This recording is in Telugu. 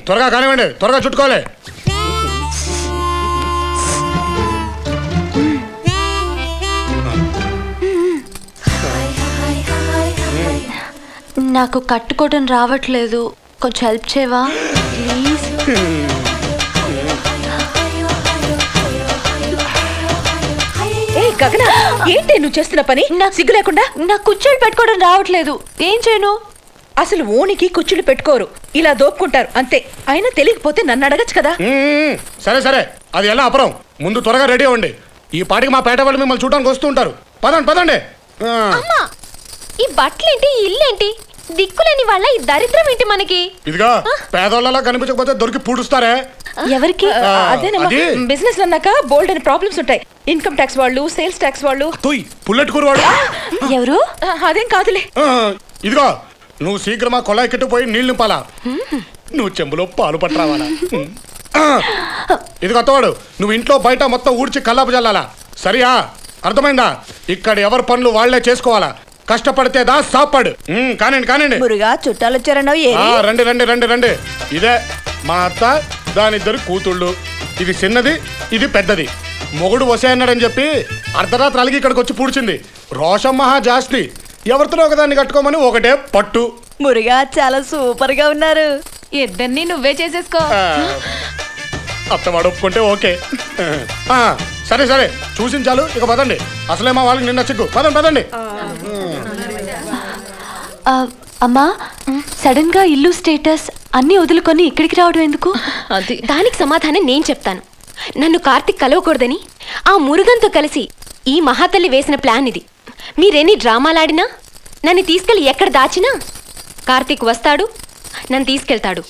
త్వరగా కానివ్వండి, త్వరగా చుట్టుకోవాలి. నాకు కట్టుకోవడం రావట్లేదు, కొంచెం హెల్ప్ చేయవా ప్లీజ్? గగన, ఏంటి నువ్వు చేస్తున్న పని? నాకు సిగ్గు లేకుండా. నాకు కుర్చీలు పెట్టుకోవడం రావట్లేదు, ఏం చేయను? అసలు ఓనికి కుర్చీలు పెట్టుకోరు, ఇలా దోపుకుంటారు అంతే. అయినా తెలియకపోతే నన్ను అడగచ్చు కదా. సరే సరే, అది ఎలా అపరం. ముందు త్వరగా రెడీ అవ్వండి. ఈ పాటికి మా పేట వాళ్ళు మిమ్మల్ని చూడడానికి వస్తూ ఉంటారు. పదండి పదండి. ఈ బట్టలేంటి, ఈ ఇల్లేంటి, దిక్కులేని వాళ్ళ ఈ దరిద్రం ఏంటి మనకి? ఇదిగా పేదోళ్ళలా కనిపించకపోతే దొరికి పూడుస్తారే. ఎవరికి? అదేనమ్మా, బిజినెస్ అన్నాక బోల్డ్ అని ప్రాబ్లమ్స్ ఉంటాయి. ఇన్కమ్ ట్యాక్స్ వాళ్ళు, సేల్స్ ట్యాక్స్ వాళ్ళు. పుల్లెట్టుకూరు వాడు ఎవరు? అదేం కాదులే. ఇదిగో నువ్వు శీఘ్రమా కొలాయి కెట్టుపోయి నీళ్ళు నింపాలా. నువ్వు చెంబులో పాలు పట్టరావాలా. ఇది కొత్తవాడు, నువ్వు ఇంట్లో బయట మొత్తం ఊడ్చి కల్లాపు చల్లాలా. సరియా? అర్థమైందా? ఇక్కడ ఎవరి పనులు వాళ్లే చేసుకోవాలా. కష్టపడితే దా సాపాడు. కానండి కానండి. చుట్టాలు వచ్చారనో. రండి రండి రండి రండి. ఇదే మా అత్త, దానిద్దరు కూతుళ్ళు. ఇది చిన్నది, ఇది పెద్దది. మొగుడు వసే అన్నాడని చెప్పి అర్ధరాత్రి అలిగి ఇక్కడికి వచ్చి పూడ్చింది. రోషం మహా జాస్తి. ఎవరితో ఒకదాన్ని కట్టుకోమని ఒకటే పట్టు. మురుగా చాలా సూపర్ గా ఉన్నారు. ఇద్దరిని నువ్వే చేసేసుకో. అత్తవాడు ఒప్పుకుంటే ఓకే. సరే సరే, చూసించాలు, ఇక పదండి. అసలే మా వాళ్ళకి నిన్న చిక్కు. పదండి పదండి. అమ్మా, సడన్ గా ఇల్లు స్టేటస్ అన్ని వదులుకొని ఇక్కడికి రావడం ఎందుకు? దానికి సమాధానం నేను చెప్తాను. నన్ను కార్తిక్ కలవకూడదని ఆ మురుగన్తో కలిసి ఈ మహాతల్లి వేసిన ప్లాన్ ఇది. మీరెన్ని డ్రామాలాడినా, నన్ను తీసుకెళ్ళి ఎక్కడ దాచినా కార్తిక్ వస్తాడు, నన్ను తీసుకెళ్తాడు.